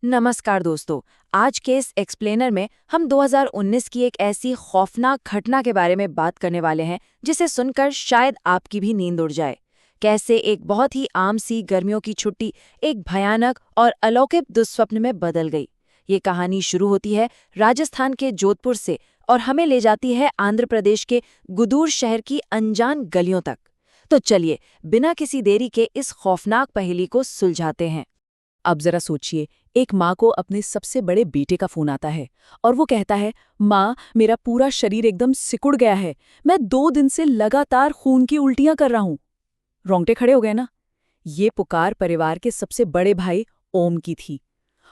नमस्कार दोस्तों। आज के इस एक्सप्लेनर में हम 2019 की एक ऐसी खौफनाक घटना के बारे में बात करने वाले हैं जिसे सुनकर शायद आपकी भी नींद उड़ जाए। कैसे एक बहुत ही आम सी गर्मियों की छुट्टी एक भयानक और अलौकिक दुस्वप्न में बदल गई। ये कहानी शुरू होती है राजस्थान के जोधपुर से और हमें ले जाती है आंध्र प्रदेश के गुदूर शहर की अनजान गलियों तक। तो चलिए बिना किसी देरी के इस खौफनाक पहेली को सुलझाते हैं। अब जरा सोचिए, एक माँ को अपने सबसे बड़े बेटे का फोन आता है और वो कहता है, माँ मेरा पूरा शरीर एकदम सिकुड़ गया है, मैं 2 दिन से लगातार खून की उल्टियां कर रहा हूँ। रोंगटे खड़े हो गए ना। ये पुकार परिवार के सबसे बड़े भाई ओम की थी।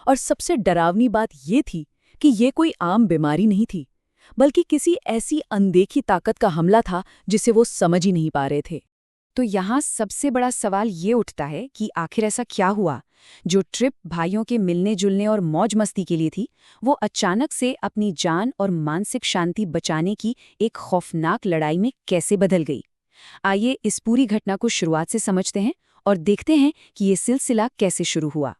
और सबसे डरावनी बात ये थी कि ये कोई आम बीमारी नहीं थी, बल्कि किसी ऐसी अनदेखी ताकत का हमला था जिसे वो समझ ही नहीं पा रहे थे। तो यहाँ सबसे बड़ा सवाल ये उठता है कि आखिर ऐसा क्या हुआ जो ट्रिप भाइयों के मिलने जुलने और मौज मस्ती के लिए थी, वो अचानक से अपनी जान और मानसिक शांति बचाने की एक खौफनाक लड़ाई में कैसे बदल गई। आइए इस पूरी घटना को शुरुआत से समझते हैं और देखते हैं कि ये सिलसिला कैसे शुरू हुआ।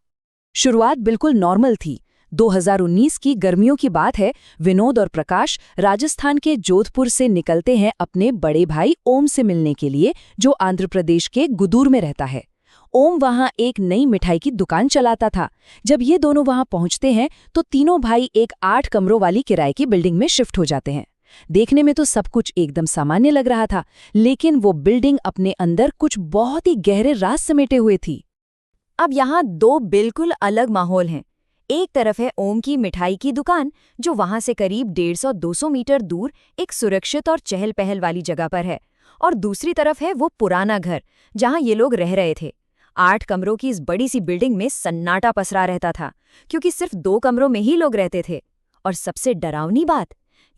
शुरुआत बिल्कुल नॉर्मल थी। 2019 की गर्मियों की बात है। विनोद और प्रकाश राजस्थान के जोधपुर से निकलते हैं अपने बड़े भाई ओम से मिलने के लिए, जो आंध्र प्रदेश के गुदूर में रहता है। ओम वहां एक नई मिठाई की दुकान चलाता था। जब ये दोनों वहां पहुंचते हैं तो तीनों भाई एक 8 कमरों वाली किराए की बिल्डिंग में शिफ्ट हो जाते हैं। देखने में तो सब कुछ एकदम सामान्य लग रहा था, लेकिन वो बिल्डिंग अपने अंदर कुछ बहुत ही गहरे राज समेटे हुए थी। अब यहाँ दो बिल्कुल अलग माहौल हैं। एक तरफ है ओम की मिठाई की दुकान, जो वहां से करीब 150-200 मीटर दूर एक सुरक्षित और चहल पहल वाली जगह पर है। और दूसरी तरफ है वो पुराना घर जहां ये लोग रह रहे थे। 8 कमरों की इस बड़ी सी बिल्डिंग में सन्नाटा पसरा रहता था, क्योंकि सिर्फ 2 कमरों में ही लोग रहते थे। और सबसे डरावनी बात,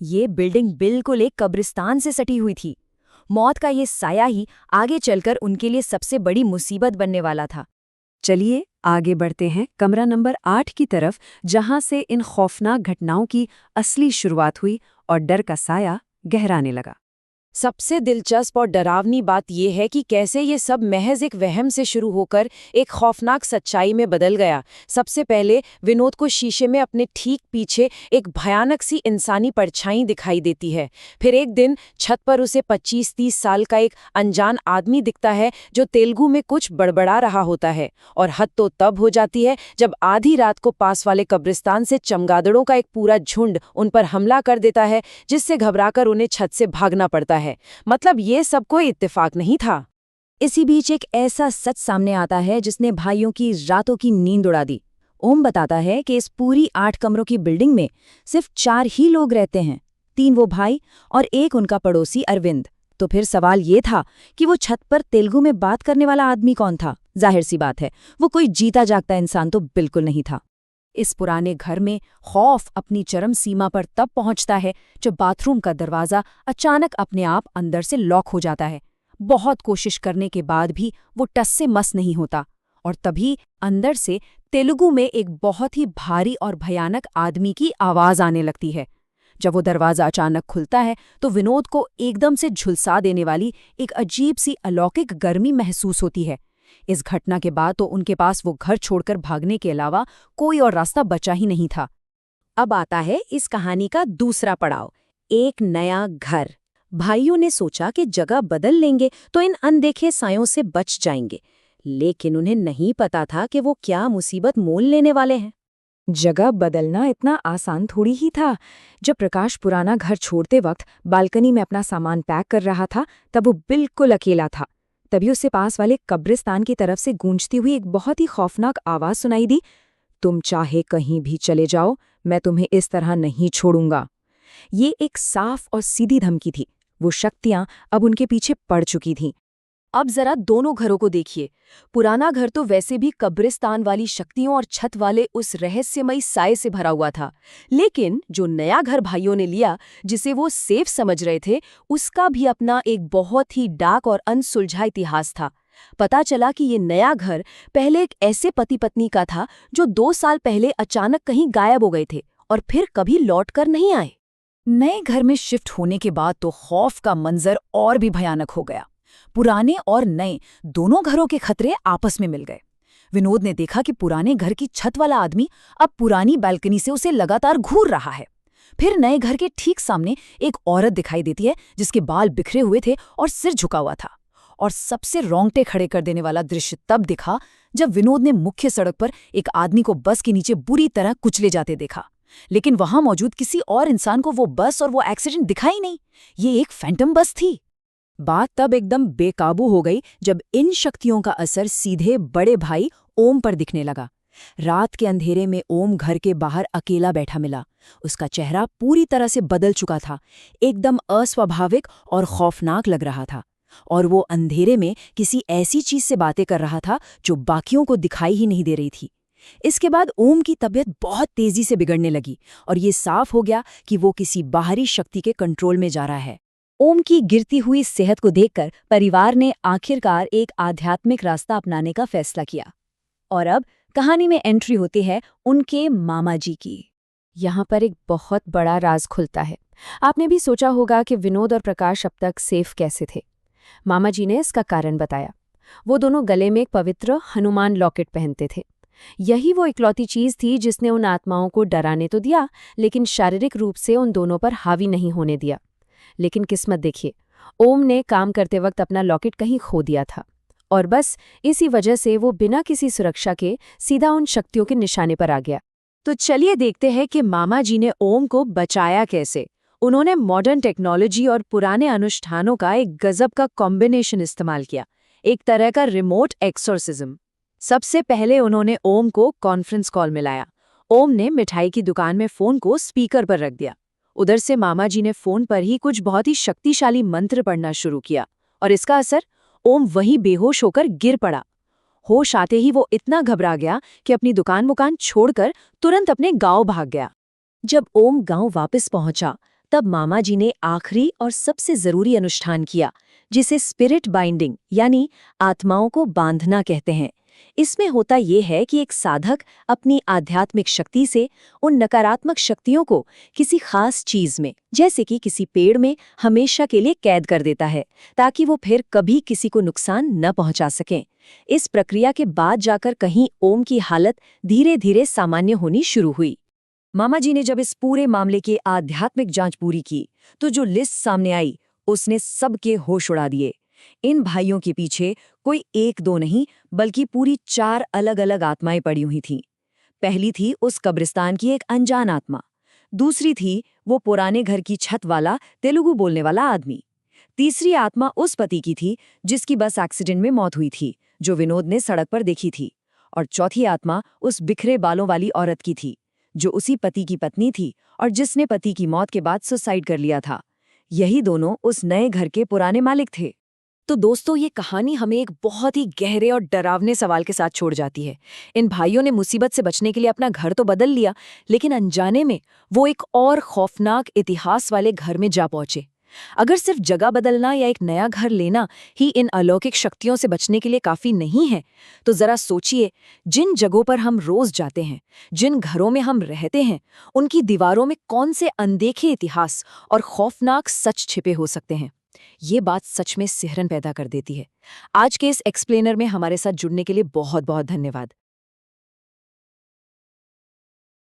ये बिल्डिंग बिल्कुल एक कब्रिस्तान से सटी हुई थी। मौत का ये साया ही आगे चलकर उनके लिए सबसे बड़ी मुसीबत बनने वाला था। चलिए आगे बढ़ते हैं कमरा नंबर 8 की तरफ, जहां से इन खौफनाक घटनाओं की असली शुरुआत हुई और डर का साया गहराने लगा। सबसे दिलचस्प और डरावनी बात यह है कि कैसे ये सब महज एक वहम से शुरू होकर एक खौफनाक सच्चाई में बदल गया। सबसे पहले विनोद को शीशे में अपने ठीक पीछे एक भयानक सी इंसानी परछाई दिखाई देती है। फिर एक दिन छत पर उसे 25-30 साल का एक अनजान आदमी दिखता है जो तेलुगु में कुछ बड़बड़ा रहा होता है। और हद तो तब हो जाती है जब आधी रात को पास वाले कब्रिस्तान से चमगादड़ों का एक पूरा झुंड उन पर हमला कर देता है, जिससे घबराकर उन्हें छत से भागना पड़ता है। मतलब ये सब कोई इत्तेफाक नहीं था। इसी बीच एक ऐसा सच सामने आता है जिसने भाइयों की रातों की नींद उड़ा दी। ओम बताता है कि इस पूरी 8 कमरों की बिल्डिंग में सिर्फ 4 ही लोग रहते हैं, 3 वो भाई और एक उनका पड़ोसी अरविंद। तो फिर सवाल ये था कि वो छत पर तेलुगु में बात करने वाला आदमी कौन था। जाहिर सी बात है, वो कोई जीता जागता इंसान तो बिल्कुल नहीं था। इस पुराने घर में खौफ अपनी चरम सीमा पर तब पहुंचता है जब बाथरूम का दरवाजा अचानक अपने आप अंदर से लॉक हो जाता है। बहुत कोशिश करने के बाद भी वो टस से मस नहीं होता, और तभी अंदर से तेलुगु में एक बहुत ही भारी और भयानक आदमी की आवाज आने लगती है। जब वो दरवाजा अचानक खुलता है तो विनोद को एकदम से झुलसा देने वाली एक अजीब सी अलौकिक गर्मी महसूस होती है। इस घटना के बाद तो उनके पास वो घर छोड़कर भागने के अलावा कोई और रास्ता बचा ही नहीं था। अब आता है इस कहानी का दूसरा पड़ाव, एक नया घर। भाइयों ने सोचा कि जगह बदल लेंगे तो इन अनदेखे सायों से बच जाएंगे, लेकिन उन्हें नहीं पता था कि वो क्या मुसीबत मोल लेने वाले हैं। जगह बदलना इतना आसान थोड़ी ही था। जब प्रकाश पुराना घर छोड़ते वक्त बालकनी में अपना सामान पैक कर रहा था, तब वो बिल्कुल अकेला था। तभी उसे पास वाले कब्रिस्तान की तरफ से गूंजती हुई एक बहुत ही खौफनाक आवाज सुनाई दी, तुम चाहे कहीं भी चले जाओ, मैं तुम्हें इस तरह नहीं छोड़ूंगा। ये एक साफ और सीधी धमकी थी। वो शक्तियां अब उनके पीछे पड़ चुकी थीं। अब जरा दोनों घरों को देखिए। पुराना घर तो वैसे भी कब्रिस्तान वाली शक्तियों और छत वाले उस रहस्यमयी साए से भरा हुआ था, लेकिन जो नया घर भाइयों ने लिया, जिसे वो सेफ समझ रहे थे, उसका भी अपना एक बहुत ही डार्क और अनसुलझा इतिहास था। पता चला कि ये नया घर पहले एक ऐसे पति पत्नी का था जो 2 साल पहले अचानक कहीं गायब हो गए थे और फिर कभी लौट कर नहीं आए। नए घर में शिफ्ट होने के बाद तो खौफ का मंजर और भी भयानक हो गया। पुराने और नए दोनों घरों के खतरे आपस में मिल गए। विनोद ने देखा कि पुराने घर की छत वाला आदमी अब पुरानी बालकनी से उसे लगातार घूर रहा है। फिर नए घर के ठीक सामने एक औरत दिखाई देती है जिसके बाल बिखरे हुए थे और सिर झुका हुआ था। और सबसे रोंगटे खड़े कर देने वाला दृश्य तब दिखा जब विनोद ने मुख्य सड़क पर एक आदमी को बस के नीचे बुरी तरह कुचले जाते देखा। लेकिन वहां मौजूद किसी और इंसान को वो बस और वो एक्सीडेंट दिखा ही नहीं। ये एक फैंटम बस थी। बात तब एकदम बेकाबू हो गई जब इन शक्तियों का असर सीधे बड़े भाई ओम पर दिखने लगा। रात के अंधेरे में ओम घर के बाहर अकेला बैठा मिला। उसका चेहरा पूरी तरह से बदल चुका था, एकदम अस्वाभाविक और खौफनाक लग रहा था। और वो अंधेरे में किसी ऐसी चीज से बातें कर रहा था जो बाकियों को दिखाई ही नहीं दे रही थी। इसके बाद ओम की तबीयत बहुत तेजी से बिगड़ने लगी और ये साफ हो गया कि वो किसी बाहरी शक्ति के कंट्रोल में जा रहा है। ओम की गिरती हुई सेहत को देखकर परिवार ने आखिरकार एक आध्यात्मिक रास्ता अपनाने का फैसला किया। और अब कहानी में एंट्री होती है उनके मामा जी की। यहाँ पर एक बहुत बड़ा राज खुलता है। आपने भी सोचा होगा कि विनोद और प्रकाश अब तक सेफ कैसे थे। मामा जी ने इसका कारण बताया। वो दोनों गले में एक पवित्र हनुमान लॉकेट पहनते थे। यही वो इकलौती चीज थी जिसने उन आत्माओं को डराने तो दिया, लेकिन शारीरिक रूप से उन दोनों पर हावी नहीं होने दिया। लेकिन किस्मत देखिए, ओम ने काम करते वक्त अपना लॉकेट कहीं खो दिया था और बस इसी वजह से वो बिना किसी सुरक्षा के सीधा उन शक्तियों के निशाने पर आ गया। तो चलिए देखते हैं कि मामा जी ने ओम को बचाया कैसे। उन्होंने मॉडर्न टेक्नोलॉजी और पुराने अनुष्ठानों का एक गजब का कॉम्बिनेशन इस्तेमाल किया, एक तरह का रिमोट एक्सोर्सिज्म। सबसे पहले उन्होंने ओम को कॉन्फ्रेंस कॉल मिलाया। ओम ने मिठाई की दुकान में फोन को स्पीकर पर रख दिया। उधर से मामा जी ने फोन पर ही कुछ बहुत ही शक्तिशाली मंत्र पढ़ना शुरू किया और इसका असर, ओम वहीं बेहोश होकर गिर पड़ा। होश आते ही वो इतना घबरा गया कि अपनी दुकान छोड़कर तुरंत अपने गांव भाग गया। जब ओम गांव वापस पहुंचा तब मामा जी ने आखिरी और सबसे जरूरी अनुष्ठान किया, जिसे स्पिरिट बाइंडिंग यानी आत्माओं को बांधना कहते हैं। इसमें होता ये है कि एक साधक अपनी आध्यात्मिक शक्ति से उन नकारात्मक शक्तियों को किसी खास चीज में, जैसे कि किसी पेड़ में, हमेशा के लिए कैद कर देता है, ताकि वो फिर कभी किसी को नुकसान न पहुंचा सकें। इस प्रक्रिया के बाद जाकर कहीं ओम की हालत धीरे धीरे सामान्य होनी शुरू हुई। मामा जी ने जब इस पूरे मामले की आध्यात्मिक जांच पूरी की तो जो लिस्ट सामने आई उसने सबके होश उड़ा दिए। इन भाइयों के पीछे कोई एक दो नहीं बल्कि पूरी 4 अलग अलग आत्माएं पड़ी हुई थीं। पहली थी उस कब्रिस्तान की एक अनजान आत्मा। दूसरी थी वो पुराने घर की छत वाला तेलुगु बोलने वाला आदमी। तीसरी आत्मा उस पति की थी जिसकी बस एक्सीडेंट में मौत हुई थी, जो विनोद ने सड़क पर देखी थी। और चौथी आत्मा उस बिखरे बालों वाली औरत की थी, जो उसी पति की पत्नी थी और जिसने पति की मौत के बाद सुसाइड कर लिया था। यही दोनों उस नए घर के पुराने मालिक थे। तो दोस्तों, ये कहानी हमें एक बहुत ही गहरे और डरावने सवाल के साथ छोड़ जाती है। इन भाइयों ने मुसीबत से बचने के लिए अपना घर तो बदल लिया, लेकिन अनजाने में वो एक और खौफनाक इतिहास वाले घर में जा पहुंचे। अगर सिर्फ जगह बदलना या एक नया घर लेना ही इन अलौकिक शक्तियों से बचने के लिए काफी नहीं है, तो जरा सोचिए, जिन जगहों पर हम रोज जाते हैं, जिन घरों में हम रहते हैं, उनकी दीवारों में कौन से अनदेखे इतिहास और खौफनाक सच छिपे हो सकते हैं। ये बात सच में सिहरन पैदा कर देती है। आज के इस एक्सप्लेनर में हमारे साथ जुड़ने के लिए बहुत बहुत धन्यवाद।